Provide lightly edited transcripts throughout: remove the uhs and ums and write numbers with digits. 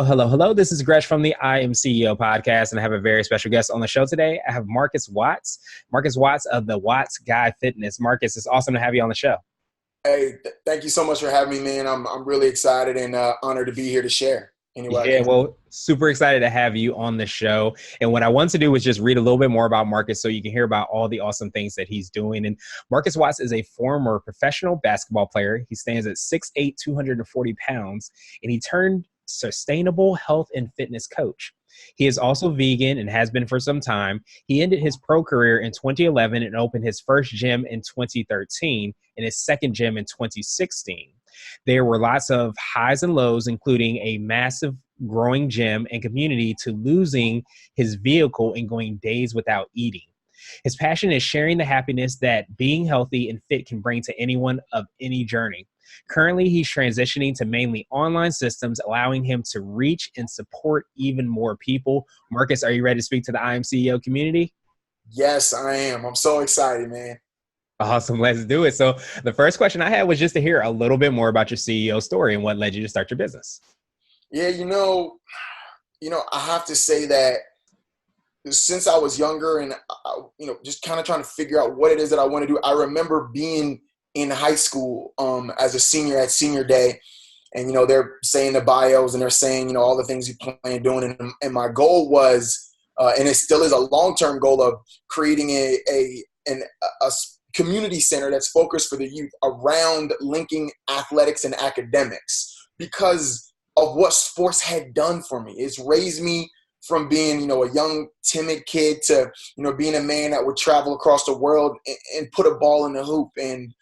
Hello. This is Gresh from the I Am CEO podcast, and I have a very special guest on the show today. I have Marcus Watts. Marcus Watts of the Watts Guy Fitness. Marcus, it's awesome to have you on the show. Hey, thank you so much for having me, man. I'm really excited and honored to be here to share. Anyway, Yeah, well, super excited to have you on the show. And what I want to do was just read a little bit more about Marcus so you can hear about all the awesome things that he's doing. And Marcus Watts is a former professional basketball player. He stands at 6'8", 240 pounds, and he turned sustainable health and fitness coach. He is also vegan and has been for some time. He ended his pro career in 2011 and opened his first gym in 2013 and his second gym in 2016. There were lots of highs and lows, including a massive growing gym and community to losing his vehicle and going days without eating. His passion is sharing the happiness that being healthy and fit can bring to anyone of any journey. Currently, he's transitioning to mainly online systems, allowing him to reach and support even more people. Marcus, are you ready to speak to the I Am CEO community? yes, I am. I'm so excited, man. Awesome. Let's do it. So the first question I had was just to hear a little bit more about your CEO story and what led you to start your business. Yeah, I have to say that since I was younger and, just kind of trying to figure out what it is that I want to do, I remember being in high school as a senior at senior day. And, they're saying the bios and they're saying, all the things you plan on doing. And my goal was, and it still is a long-term goal of creating a community center that's focused for the youth around linking athletics and academics because of what sports had done for me. It's raised me from being, a young, timid kid to, being a man that would travel across the world and put a ball in the hoop. And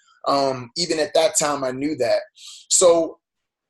even at that time, I knew that. So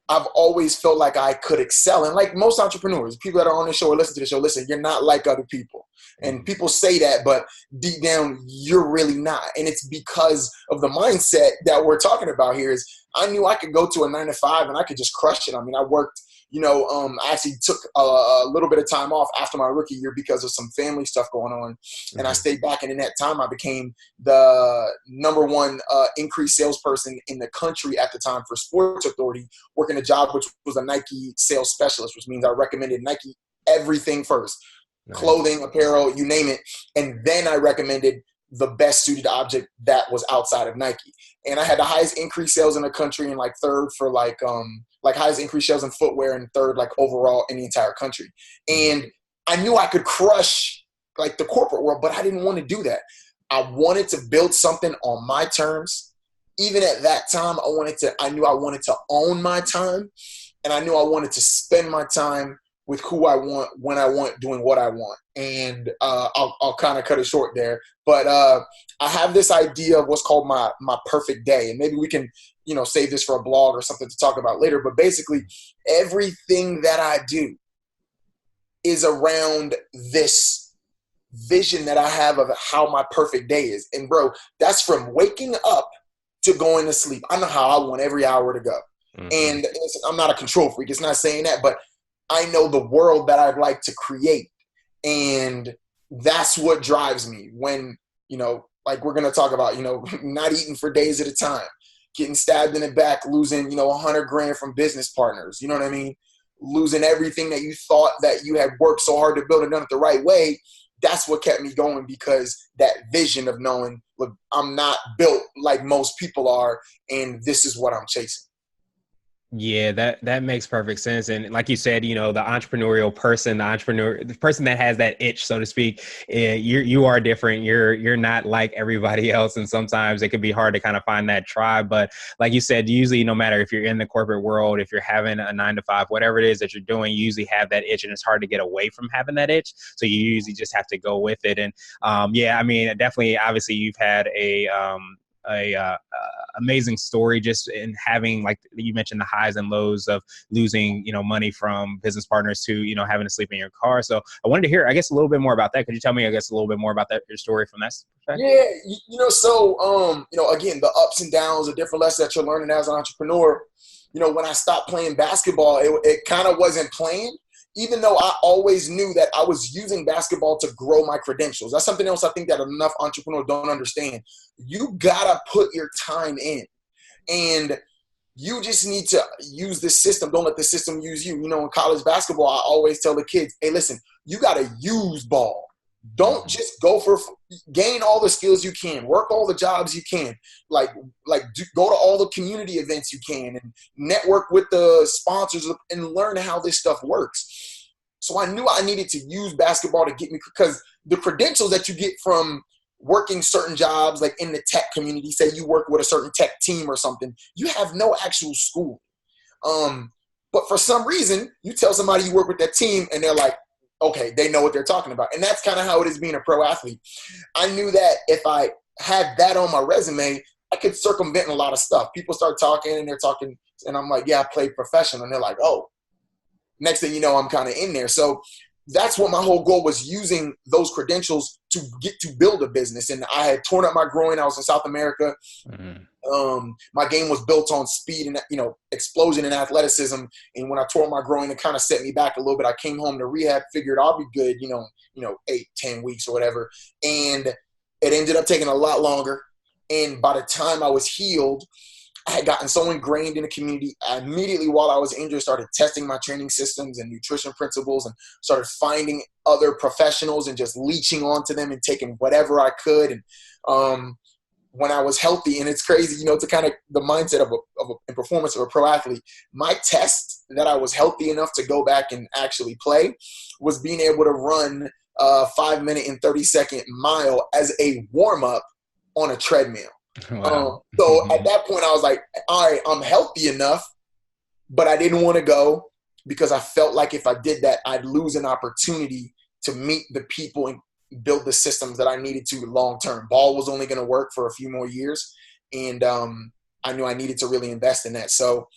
I've always felt like I could excel. And like most entrepreneurs, people that are on the show or listen to the show, listen, you're not like other people. And people say that, but deep down, you're really not. And it's because of the mindset that we're talking about here is I knew I could go to a 9-to-5 and I could just crush it. I mean, I worked, I actually took a little bit of time off after my rookie year because of some family stuff going on. And I stayed back. And in that time, I became the number one increased salesperson in the country at the time for Sports Authority, working a job which was a Nike sales specialist, which means I recommended Nike everything first. Nice. Clothing, apparel, you name it. And then I recommended the best suited object that was outside of Nike. And I had the highest increased sales in the country and like third for like highest increased sales in footwear and third like overall in the entire country. And I knew I could crush like the corporate world, but I didn't want to do that. I wanted to build something on my terms. Even at that time, I knew I wanted to own my time, and I knew I wanted to spend my time with who I want, when I want, doing what I want. And I'll kind of cut it short there. But I have this idea of what's called my perfect day. And maybe we can, save this for a blog or something to talk about later. But basically, everything that I do is around this vision that I have of how my perfect day is. And bro, that's from waking up to going to sleep. I know how I want every hour to go. And I'm not a control freak. It's not saying that, but I know the world that I'd like to create. And that's what drives me when, like we're going to talk about, not eating for days at a time, getting stabbed in the back, losing, $100,000 from business partners. You know what I mean? Losing everything that you thought that you had worked so hard to build and done it the right way. That's what kept me going, because that vision of knowing, look, I'm not built like most people are, and this is what I'm chasing. Yeah, that makes perfect sense. And like you said, the entrepreneurial person, the person that has that itch, so to speak, you are different. You're not like everybody else. And sometimes it can be hard to kind of find that tribe. But like you said, usually no matter if you're in the corporate world, if you're having a 9-to-5, whatever it is that you're doing, you usually have that itch, and it's hard to get away from having that itch. So you usually just have to go with it. And definitely, obviously you've had a amazing story just in having, like you mentioned, the highs and lows of losing, money from business partners to, having to sleep in your car. So I wanted to hear, I guess, a little bit more about that. Could you tell me, I guess, a little bit more about your story from that perspective? Yeah. Again, the ups and downs, the different lessons that you're learning as an entrepreneur. When I stopped playing basketball, it kind of wasn't planned. Even though I always knew that I was using basketball to grow my credentials. That's something else I think that enough entrepreneurs don't understand. You gotta put your time in. And You just need to use this system. Don't let the system use you. You know, in college basketball, I always tell the kids, hey, listen, you got to use ball. Don't just gain all the skills you can, work all the jobs you can, go to all the community events you can and network with the sponsors and learn how this stuff works. So I knew I needed to use basketball to get me, because the credentials that you get from working certain jobs, like in the tech community, say you work with a certain tech team or something, you have no actual school. But for some reason, you tell somebody you work with that team and they're like, okay, they know what they're talking about. And that's kind of how it is being a pro athlete. I knew that if I had that on my resume, I could circumvent a lot of stuff. People start talking and they're talking, and I'm like, yeah, I played professional. And they're like, oh, next thing you know, I'm kind of in there. So that's what my whole goal was, using those credentials to get to build a business. And I had torn up my groin. I was in South America. My game was built on speed and, you know, explosion and athleticism. And when I tore my groin, it kind of set me back a little bit. I came home to rehab, figured I'll be good, 8-10 weeks or whatever. And it ended up taking a lot longer. And by the time I was healed, I had gotten so ingrained in the community. I immediately, while I was injured, started testing my training systems and nutrition principles, and started finding other professionals and just leeching onto them and taking whatever I could. And when I was healthy, and it's crazy, to kind of the mindset of a performance of a pro athlete, my test that I was healthy enough to go back and actually play was being able to run a 5-minute and 30-second mile as a warm-up on a treadmill. Wow. So at that point, I was like, all right, I'm healthy enough, but I didn't want to go because I felt like if I did that, I'd lose an opportunity to meet the people and build the systems that I needed to long term. Ball was only going to work for a few more years, and I knew I needed to really invest in that. So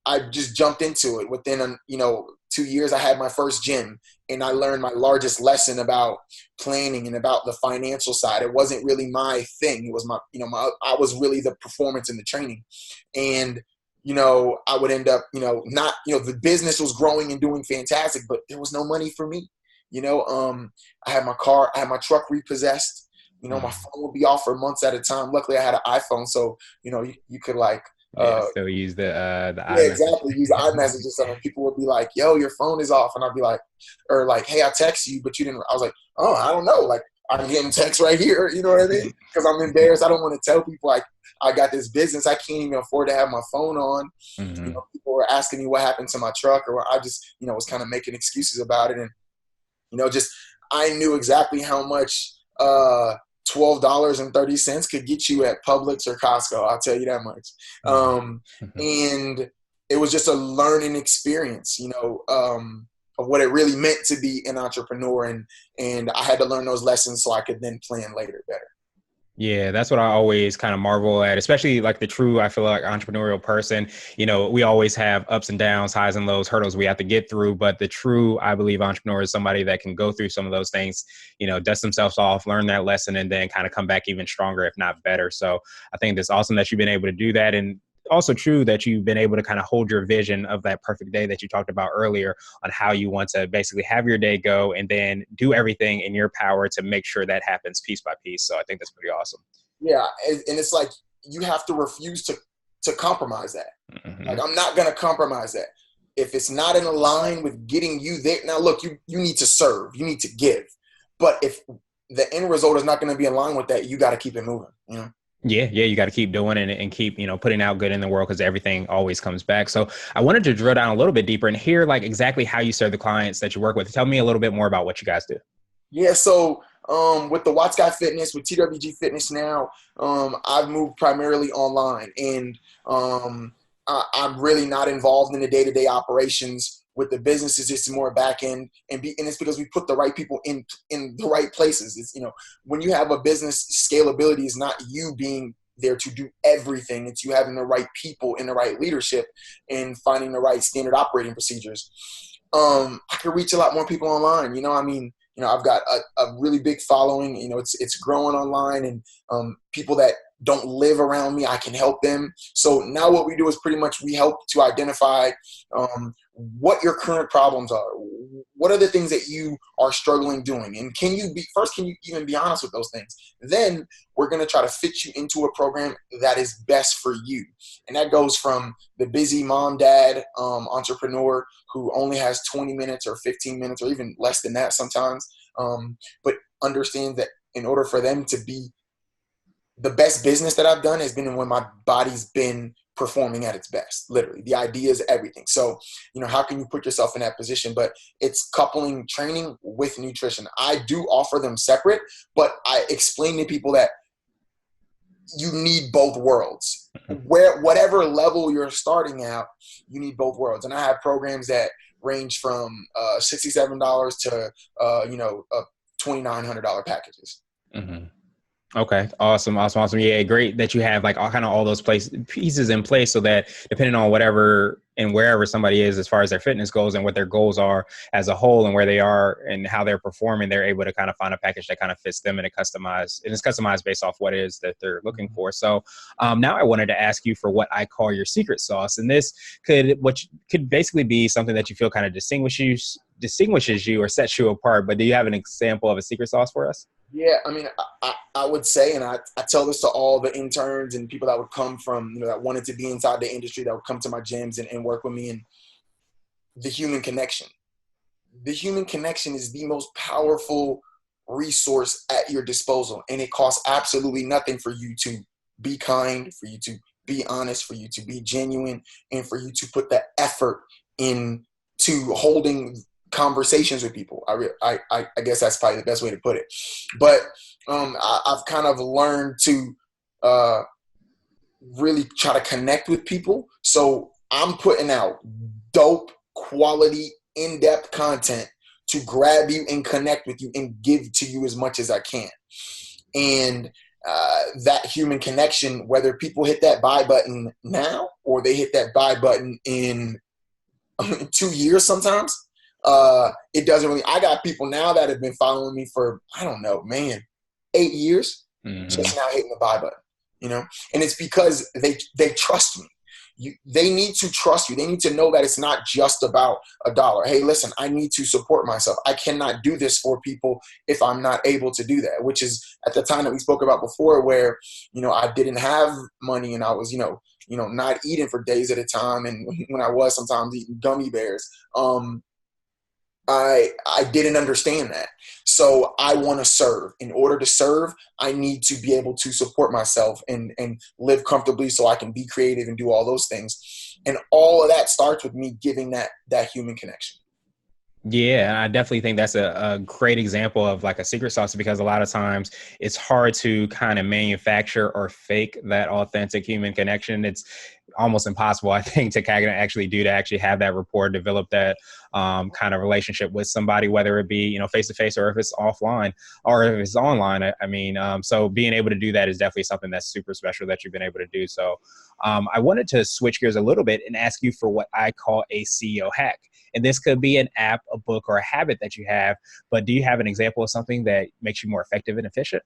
I just jumped into it. Within 2 years, I had my first gym, and I learned my largest lesson about planning and about the financial side. It wasn't really my thing. It was I was really the performance and the training. And, I would end up, the business was growing and doing fantastic, but there was no money for me. I had my truck repossessed. My phone would be off for months at a time. Luckily, I had an iPhone, so, you could So use the yeah, iMessage. exactly. Use iMessage or something. People would be like, yo, your phone is off. And I'd be like, or like, hey, I text you, but you didn't. I was like, oh, I don't know. Like, I'm getting text right here. You know what I mean? Because I'm embarrassed. I don't want to tell people, like, I got this business. I can't even afford to have my phone on. People were asking me what happened to my truck, or I just, was kind of making excuses about it. And, I knew exactly how much $12.30 could get you at Publix or Costco. I'll tell you that much. And it was just a learning experience, of what it really meant to be an entrepreneur. And I had to learn those lessons so I could then plan later better. Yeah, that's what I always kind of marvel at, especially like the true, I feel like, entrepreneurial person. We always have ups and downs, highs and lows, hurdles we have to get through. But the true, I believe, entrepreneur is somebody that can go through some of those things, dust themselves off, learn that lesson, and then kind of come back even stronger, if not better. So I think it's awesome that you've been able to do that. And also true that you've been able to kind of hold your vision of that perfect day that you talked about earlier, on how you want to basically have your day go and then do everything in your power to make sure that happens piece by piece. So I think that's pretty awesome. Yeah. And it's like, you have to refuse to compromise that. Like, I'm not going to compromise that. If it's not in line with getting you there. Now, look, you need to serve, you need to give. But if the end result is not going to be in line with that, you got to keep it moving, Yeah, you got to keep doing it and keep, putting out good in the world, because everything always comes back. So I wanted to drill down a little bit deeper and hear like exactly how you serve the clients that you work with. Tell me a little bit more about what you guys do. Yeah, so with the Watts Guy Fitness, with TWG Fitness now, I've moved primarily online, and I'm really not involved in the day-to-day operations with the businesses. It's more back end, and it's because we put the right people in the right places. It's, when you have a business, scalability is not you being there to do everything. It's you having the right people in the right leadership and finding the right standard operating procedures. I could reach a lot more people online. I've got a really big following. It's growing online, and people that don't live around me, I can help them. So now what we do is pretty much we help to identify what your current problems are. What are the things that you are struggling doing? And can you even be honest with those things? Then we're going to try to fit you into a program that is best for you. And that goes from the busy mom, dad, entrepreneur who only has 20 minutes or 15 minutes or even less than that sometimes, but understand that in order for them to be the best business that I've done has been when my body's been performing at its best. Literally, the idea is everything. So, how can you put yourself in that position? But it's coupling training with nutrition. I do offer them separate, but I explain to people that you need both worlds. Whatever level you're starting at, you need both worlds. And I have programs that range from $67 to $2,900 packages. Mm-hmm. Okay. Awesome. Yeah. Great that you have like all those pieces in place so that depending on whatever and wherever somebody is as far as their fitness goals and what their goals are as a whole and where they are and how they're performing, they're able to kind of find a package that kind of fits them and it's customized based off what it is that they're looking for. So now I wanted to ask you for what I call your secret sauce. And this could basically be something that you feel kind of distinguishes you or sets you apart. But do you have an example of a secret sauce for us? Yeah, I mean, I would say, and I tell this to all the interns and people that would come from, that wanted to be inside the industry, that would come to my gyms and work with me, and the human connection. The human connection is the most powerful resource at your disposal, and it costs absolutely nothing for you to be kind, for you to be honest, for you to be genuine, and for you to put the effort into holding conversations with people. I guess that's probably the best way to put it. But I've kind of learned to really try to connect with people. So I'm putting out dope, quality, in-depth content to grab you and connect with you and give to you as much as I can. And that human connection, whether people hit that buy button now or they hit that buy button in 2 years sometimes, it doesn't really. I got people now that have been following me for, I don't know, 8 years, just now hitting the buy button, and it's because they trust me. They need to trust you. They need to know that it's not just about $1. Hey, listen, I need to support myself. I cannot do this for people if I'm not able to do that, which is at the time that we spoke about before where, I didn't have money and I was, not eating for days at a time. And when I was sometimes eating gummy bears, I didn't understand that. So I want to serve. In order to serve, I need to be able to support myself and live comfortably so I can be creative and do all those things. And all of that starts with me giving that human connection. Yeah, I definitely think that's a great example of like a secret sauce because a lot of times it's hard to kind of manufacture or fake that authentic human connection. It's almost impossible, I think, to kind of actually have that rapport, develop that kind of relationship with somebody, whether it be, face to face or if it's offline or if it's online. So being able to do that is definitely something that's super special that you've been able to do. So I wanted to switch gears a little bit and ask you for what I call a CEO hack. And this could be an app, a book, or a habit that you have. But do you have an example of something that makes you more effective and efficient?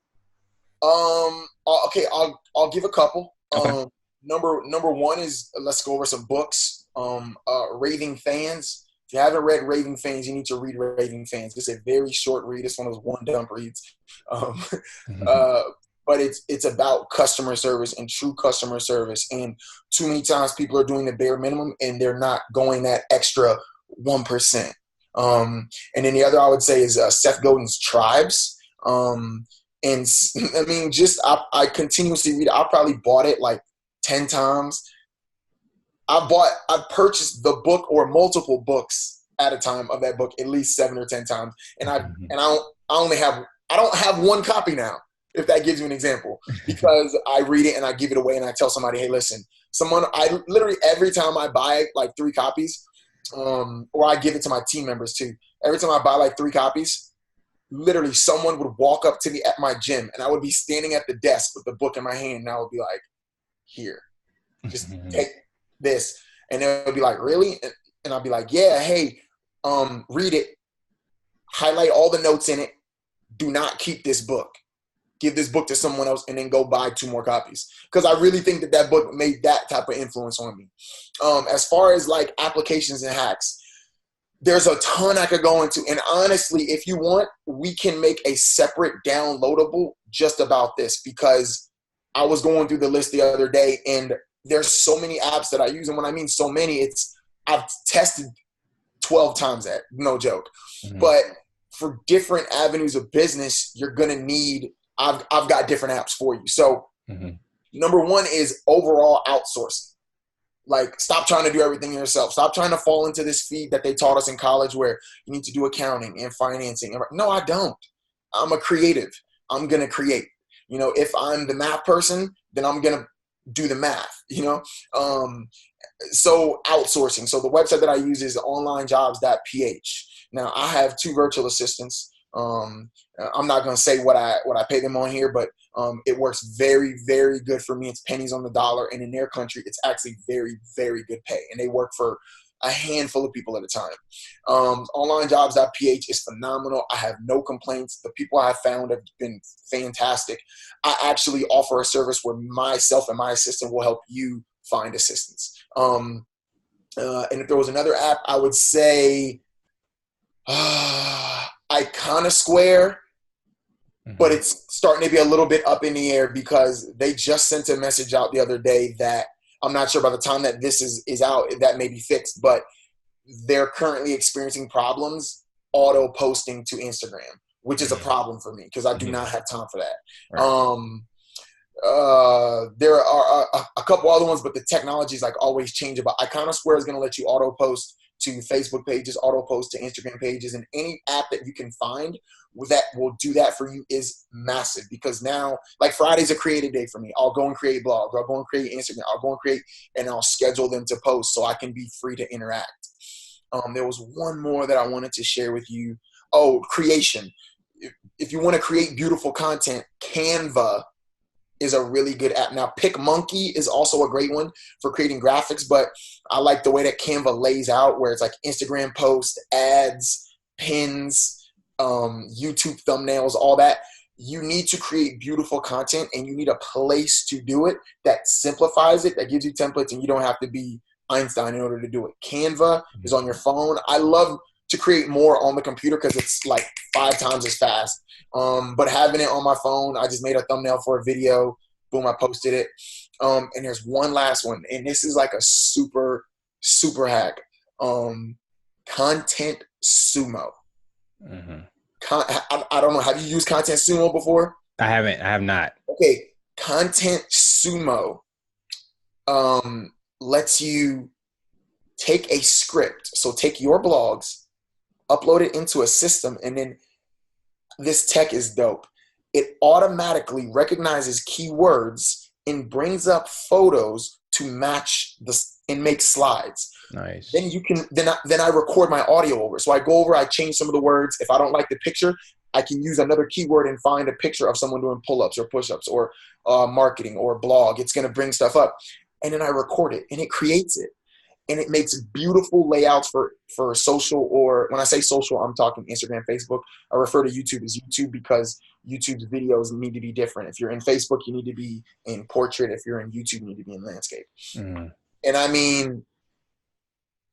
Okay, I'll give a couple. Okay. Number one is, let's go over some books. Raving Fans. If you haven't read Raving Fans, you need to read Raving Fans. It's a very short read. It's one of those one dump reads. But it's about customer service and true customer service. And too many times people are doing the bare minimum and they're not going that extra 1%. And then the other I would say is Seth Godin's Tribes. And I mean, I continuously read it. I probably bought it like 10 times. I purchased the book or multiple books at a time of that book at least 7 or 10 times. And I don't have one copy now, if that gives you an example, because I read it and I give it away and I tell somebody, hey, listen, I literally every time I buy like 3 copies, or I give it to my team members too. Every time I buy like 3 copies, literally someone would walk up to me at my gym and I would be standing at the desk with the book in my hand and I would be like, here, just take this. And they would be like, really? And I'll be like, yeah, hey, read it, highlight all the notes in it. Do not keep this book. Give this book to someone else and then go buy 2 more copies. Because I really think that book made that type of influence on me. As far as like applications and hacks, There's a ton I could go into. And honestly, if you want, we can make a separate downloadable just about this, because I was going through the list the other day and there's so many apps that I use. And when I mean so many, I've tested 12 times that, no joke. Mm-hmm. But for different avenues of business, you're going to need, I've got different apps for you. So number one is overall outsourcing. Like, stop trying to do everything yourself. Stop trying to fall into this feed that they taught us in college where you need to do accounting and financing. No, I don't. I'm a creative. I'm going to create. You know, if I'm the math person, then I'm going to do the math, you know? So outsourcing. So the website that I use is Onlinejobs.ph. Now, I have 2 virtual assistants. I'm not going to say what I pay them on here, but it works very, very good for me. It's pennies on the dollar. And in their country, it's actually very, very good pay. And they work for a handful of people at a time. Onlinejobs.ph is phenomenal. I have no complaints. The people I have found have been fantastic. I actually offer a service where myself and my assistant will help you find assistants. And if there was another app, I would say Iconosquare, but it's starting to be a little bit up in the air because they just sent a message out the other day that I'm not sure by the time that this is out, that may be fixed, but they're currently experiencing problems auto posting to Instagram, which is a problem for me because I do not have time for that. Right. There are a couple other ones, but the technology is like always changing. But Iconosquare is going to let you auto post to Facebook pages, auto post to Instagram pages, and any app that you can find that will do that for you is massive, because now, like, Friday's a creative day for me. I'll go and create blogs, I'll go and create Instagram, I'll go and create, and I'll schedule them to post so I can be free to interact. There was one more that I wanted to share with you. Oh, creation. If you want to create beautiful content, Canva is a really good app. Now, PicMonkey is also a great one for creating graphics, but I like the way that Canva lays out, where it's like Instagram posts, ads, pins, YouTube thumbnails, all that. You need to create beautiful content, and you need a place to do it that simplifies it, that gives you templates, and you don't have to be Einstein in order to do it. Canva is on your phone. I love to create more on the computer because it's like 5 times as fast. But having it on my phone, I just made a thumbnail for a video. Boom, I posted it. And there's one last one, and this is like a super, super hack. ContentSumo. I don't know. Have you used ContentSumo before? I haven't. I have not. Okay. ContentSumo lets you take a script. So take your blogs, upload it into a system, and then this tech is dope. It automatically recognizes keywords and brings up photos to match and make slides. Nice. Then you can then I record my audio over. So I go over, I change some of the words. If I don't like the picture, I can use another keyword and find a picture of someone doing pull-ups or push-ups or marketing or blog. It's going to bring stuff up. And then I record it, and it creates it. And it makes beautiful layouts for social, or when I say social, I'm talking Instagram, Facebook. I refer to YouTube as YouTube because YouTube's videos need to be different. If you're in Facebook, you need to be in portrait. If you're in YouTube, you need to be in landscape. And I mean,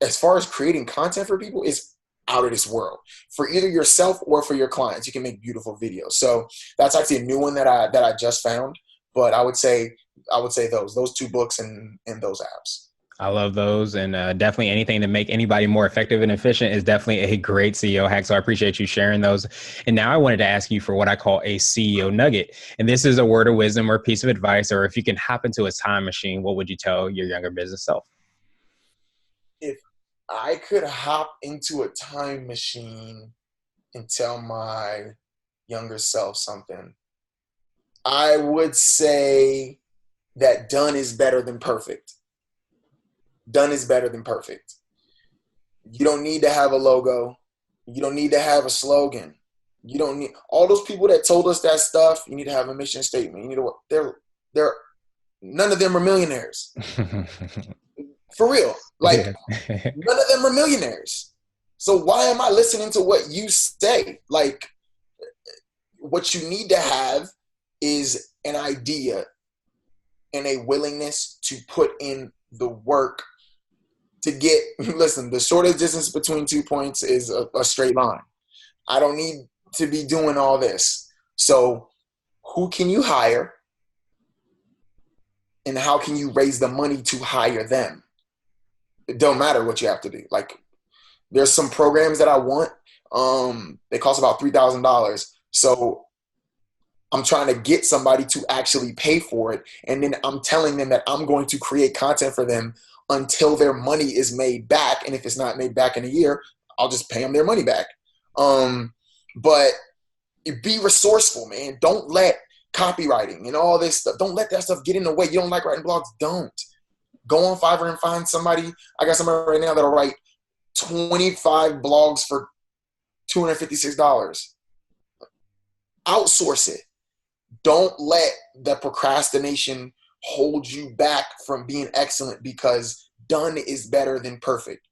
as far as creating content for people, it's out of this world. For either yourself or for your clients, you can make beautiful videos. So that's actually a new one that I just found. But I would say those 2 books and those apps. I love those, and definitely anything to make anybody more effective and efficient is definitely a great CEO hack. So I appreciate you sharing those. And now I wanted to ask you for what I call a CEO nugget. And this is a word of wisdom or a piece of advice, or if you can hop into a time machine, what would you tell your younger business self? If I could hop into a time machine and tell my younger self something, I would say that done is better than perfect. Done is better than perfect. You don't need to have a logo. You don't need to have a slogan. You don't need all those people that told us that stuff. You need to have a mission statement. You need to, they're none of them are millionaires. For real. Like, none of them are millionaires. So why am I listening to what you say? Like, what you need to have is an idea and a willingness to put in the work to get, listen, the shortest distance between 2 points is a straight line. I don't need to be doing all this. So who can you hire and how can you raise the money to hire them? It don't matter what you have to do. Like, there's some programs that I want. They cost about $3,000. So I'm trying to get somebody to actually pay for it. And then I'm telling them that I'm going to create content for them until their money is made back. And if it's not made back in a year, I'll just pay them their money back. But be resourceful, man. Don't let copywriting and all this stuff, don't let that stuff get in the way. You don't like writing blogs? Don't. Go on Fiverr and find somebody. I got somebody right now that'll write 25 blogs for $256. Outsource it. Don't let the procrastination hold you back from being excellent, because done is better than perfect.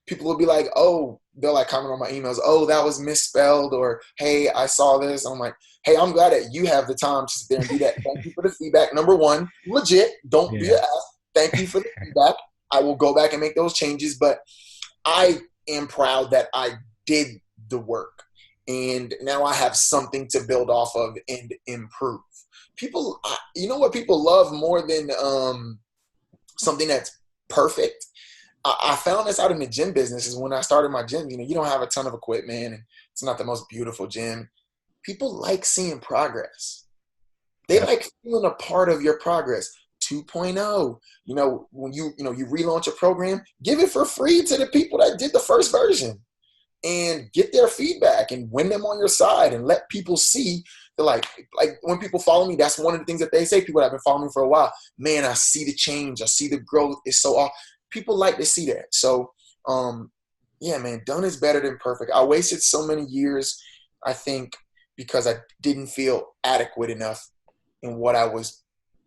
People will be like, oh, they'll like comment on my emails, oh, that was misspelled, or hey, I saw this. I'm like, hey, I'm glad that you have the time to sit there and do that. Thank you for the feedback. Number one, legit, don't be an ass. Thank you for the feedback. I will go back and make those changes, but I am proud that I did the work. And now I have something to build off of and improve. People, you know what people love more than something that's perfect? I found this out in the gym business is when I started my gym. You know, you don't have a ton of equipment and it's not the most beautiful gym. People like seeing progress. They like feeling a part of your progress. 2.0, you know, when you relaunch a program, give it for free to the people that did the first version and get their feedback and win them on your side and let people see that, like when people follow me, that's one of the things that they say. People that have been following me for a while, man, I see the change. I see the growth. It's so awesome. People like to see that. So, yeah, man, done is better than perfect. I wasted so many years, I think, because I didn't feel adequate enough in what I was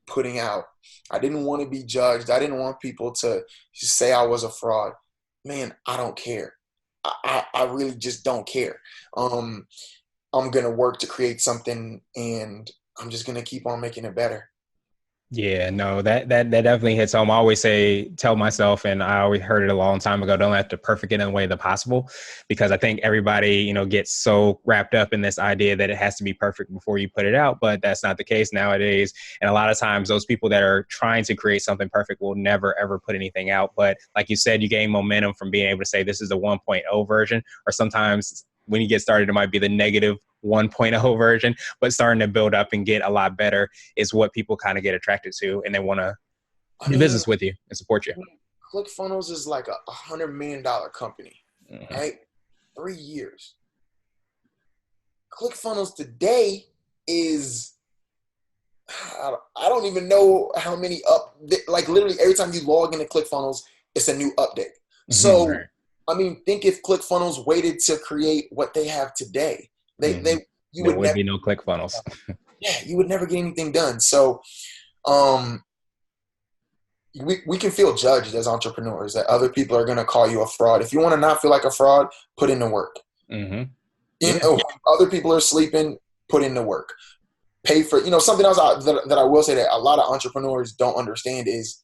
putting out. I didn't want to be judged. I didn't want people to just say I was a fraud. Man, I don't care. I really just don't care. I'm going to work to create something, and I'm just going to keep on making it better. Yeah, no, that definitely hits home. I always tell myself, and I always heard it a long time ago, don't let the perfect get in the way of the possible, because I think everybody, you know, gets so wrapped up in this idea that it has to be perfect before you put it out, but that's not the case nowadays. And a lot of times those people that are trying to create something perfect will never, ever put anything out. But like you said, you gain momentum from being able to say this is the 1.0 version, or sometimes when you get started, it might be the negative 1.0 version, but starting to build up and get a lot better is what people kind of get attracted to, and they want to do business with you and support you. ClickFunnels is like a $100 million company, right? 3 years. ClickFunnels today is, I don't even know how many like literally every time you log into ClickFunnels, it's a new update. So, right. I mean, think if ClickFunnels waited to create what they have today, there would be no ClickFunnels. Yeah, you would never get anything done. So, we can feel judged as entrepreneurs that other people are going to call you a fraud. If you want to not feel like a fraud, put in the work. You know, other people are sleeping, put in the work. Pay for, something else that I will say that a lot of entrepreneurs don't understand is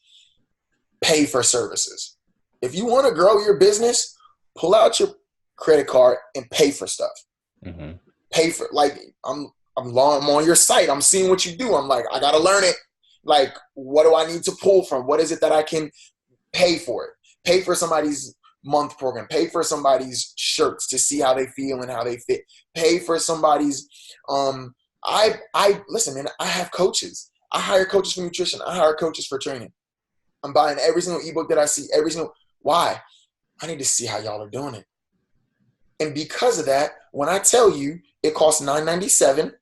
pay for services. If you want to grow your business, pull out your credit card and pay for stuff. Pay for, like, I'm on your site. I'm seeing what you do. I'm like, I got to learn it. Like, what do I need to pull from? What is it that I can pay for it? Pay for somebody's month program. Pay for somebody's shirts to see how they feel and how they fit. Pay for somebody's, listen, man, I have coaches. I hire coaches for nutrition. I hire coaches for training. I'm buying every single ebook that I see, why? I need to see how y'all are doing it. And because of that, when I tell you it costs $9.97,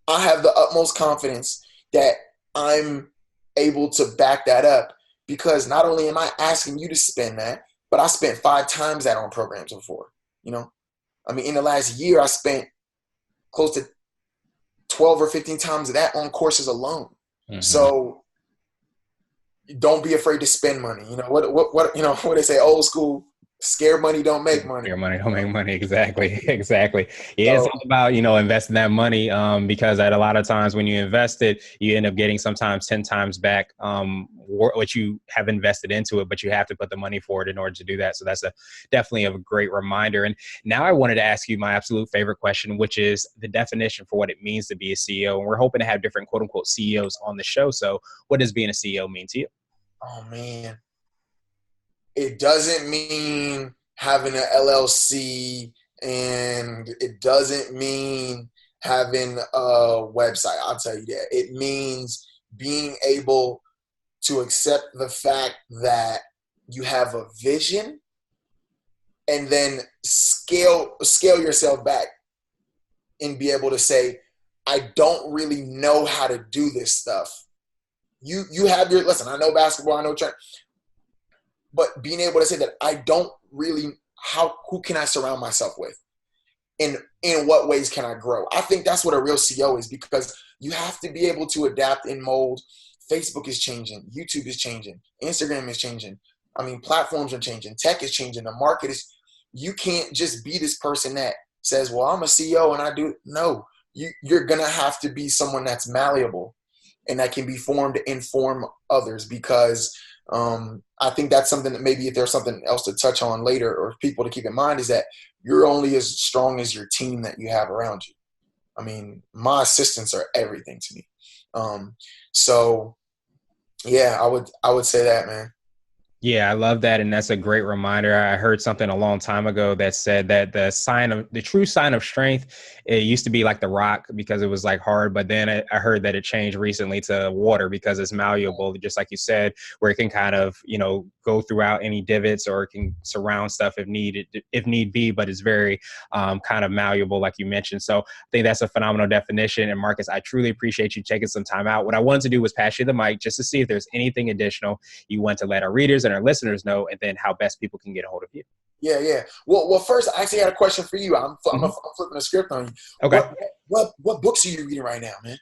I have the utmost confidence that I'm able to back that up, because not only am I asking you to spend that, but I spent 5 times that on programs before. I mean, in the last year, I spent close to 12 or 15 times of that on courses alone. So don't be afraid to spend money. What they say, old school, Scare money don't make money. Your money don't make money. Exactly. Exactly. Yeah, it's So all about, investing that money, because at a lot of times when you invest it, you end up getting sometimes 10 times back what you have invested into it, but you have to put the money for it in order to do that. So that's definitely a great reminder. And now I wanted to ask you my absolute favorite question, which is the definition for what it means to be a CEO. And we're hoping to have different quote unquote CEOs on the show. So what does being a CEO mean to you? oh man, it doesn't mean having an LLC, and it doesn't mean having a website. I'll tell you that. It means being able to accept the fact that you have a vision and then scale yourself back and be able to say, I don't really know how to do this stuff. You have your, listen, I know basketball, I know track, but being able to say that I don't really, who can I surround myself with? In what ways can I grow? I think that's what a real CEO is, because you have to be able to adapt and mold. Facebook is changing. YouTube is changing. Instagram is changing. I mean, platforms are changing. Tech is changing. The market is, you can't just be this person that says, well, I'm a CEO and I do. No, you're going to have to be someone that's malleable and that can be formed to inform others, because I think that's something that maybe if there's something else to touch on later or people to keep in mind is that you're only as strong as your team that you have around you. I mean, my assistants are everything to me. So yeah, I would say that, man. Yeah, I love that. And that's a great reminder. I heard something a long time ago that said that the true sign of strength, it used to be like the rock because it was like hard. But then I heard that it changed recently to water because it's malleable, just like you said, where it can kind of, go throughout any divots or it can surround stuff if need be, but it's very kind of malleable, like you mentioned. So I think that's a phenomenal definition. And Marcus, I truly appreciate you taking some time out. What I wanted to do was pass you the mic just to see if there's anything additional you want to let our readers and our listeners know, and then how best people can get a hold of you. Yeah. Well, first, I actually had a question for you. I'm flipping the script on you. Okay. What books are you reading right now, man?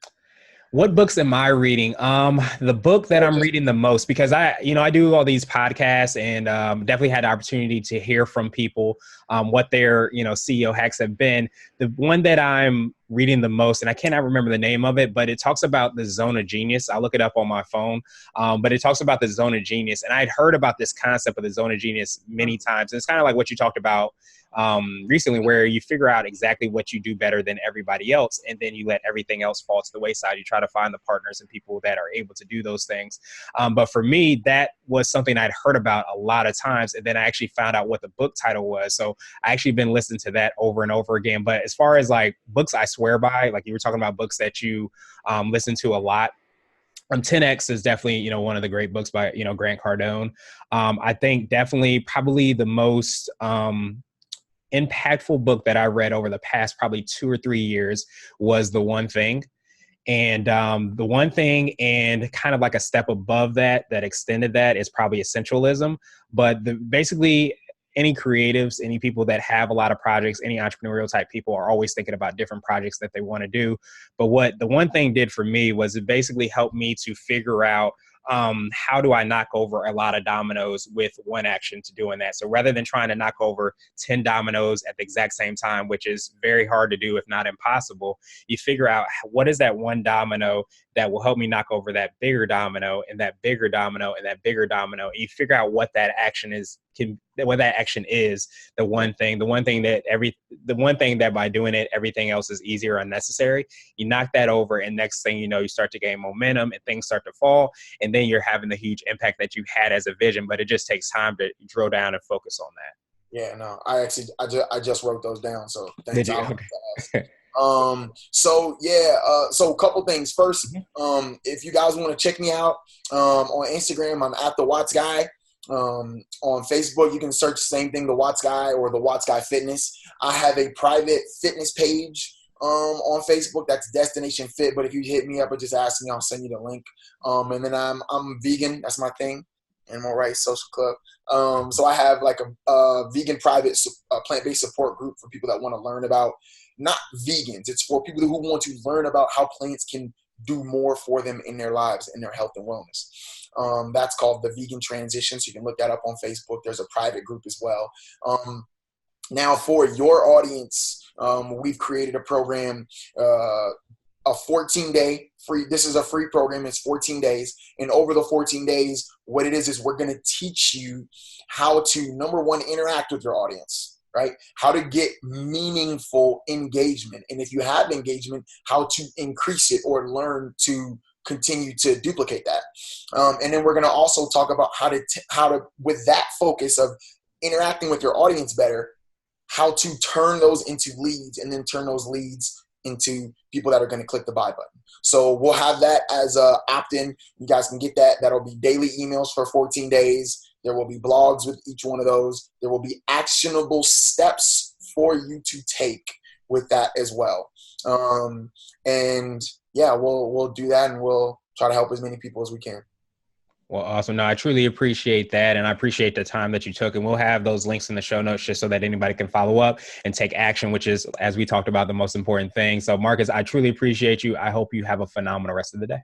What books am I reading? The book that I'm reading the most, because I do all these podcasts and definitely had the opportunity to hear from people what their, CEO hacks have been. The one that I'm reading the most, and I cannot remember the name of it, but it talks about the zone of genius. I'll look it up on my phone, but it talks about the zone of genius. And I'd heard about this concept of the zone of genius many times. And it's kind of like what you talked about recently, where you figure out exactly what you do better than everybody else, and then you let everything else fall to the wayside. You try to find the partners and people that are able to do those things. But for me, that was something I'd heard about a lot of times, and then I actually found out what the book title was. So I actually been listening to that over and over again. But as far as like books I swear by, like you were talking about books that you listen to a lot, 10X is definitely, one of the great books by, Grant Cardone. I think definitely probably the most impactful book that I read over the past probably 2 or 3 years was The One Thing. And the one thing, and kind of like a step above that extended that, is probably Essentialism. But basically, any creatives, any people that have a lot of projects, any entrepreneurial type people are always thinking about different projects that they want to do. But what The One Thing did for me was it basically helped me to figure out how do I knock over a lot of dominoes with one action to doing that. So rather than trying to knock over 10 dominoes at the exact same time, which is very hard to do, if not impossible, you figure out what is that one domino that will help me knock over that bigger domino and that bigger domino and that bigger domino. And you figure out what that action is, what that action is, the one thing that by doing it, everything else is easier or unnecessary. You knock that over, and next thing you know, you start to gain momentum and things start to fall. And then you're having the huge impact that you had as a vision, but it just takes time to drill down and focus on that. Yeah, no, I just wrote those down. So thanks. Did you? Okay. So a couple things. First, if you guys want to check me out on Instagram, I'm at the Watts Guy. On Facebook, you can search the same thing, the Watts Guy or the Watts Guy Fitness. I have a private fitness page on Facebook, that's Destination Fit. But if you hit me up or just ask me, I'll send you the link. And then I'm vegan. That's my thing. Animal Rights Social Club. So I have like a vegan private plant-based support group for people that want to learn about, not vegans. It's for people who want to learn about how plants can do more for them in their lives, in their health and wellness. That's called the Vegan Transition. So you can look that up on Facebook. There's a private group as well. Now for your audience, we've created a program, a 14-day free. This is a free program. It's 14 days. And over the 14 days, what it is we're going to teach you how to, number one, interact with your audience, right? How to get meaningful engagement. And if you have engagement, how to increase it or learn to continue to duplicate that. And then we're going to also talk about how to, with that focus of interacting with your audience better, how to turn those into leads, and then turn those leads into people that are going to click the buy button. So we'll have that as a opt-in. You guys can get that. That'll be daily emails for 14 days. There will be blogs with each one of those. There will be actionable steps for you to take with that as well. And yeah, we'll do that, and we'll try to help as many people as we can. Well, awesome. No, I truly appreciate that. And I appreciate the time that you took. And we'll have those links in the show notes just so that anybody can follow up and take action, which is, as we talked about, the most important thing. So Marcus, I truly appreciate you. I hope you have a phenomenal rest of the day.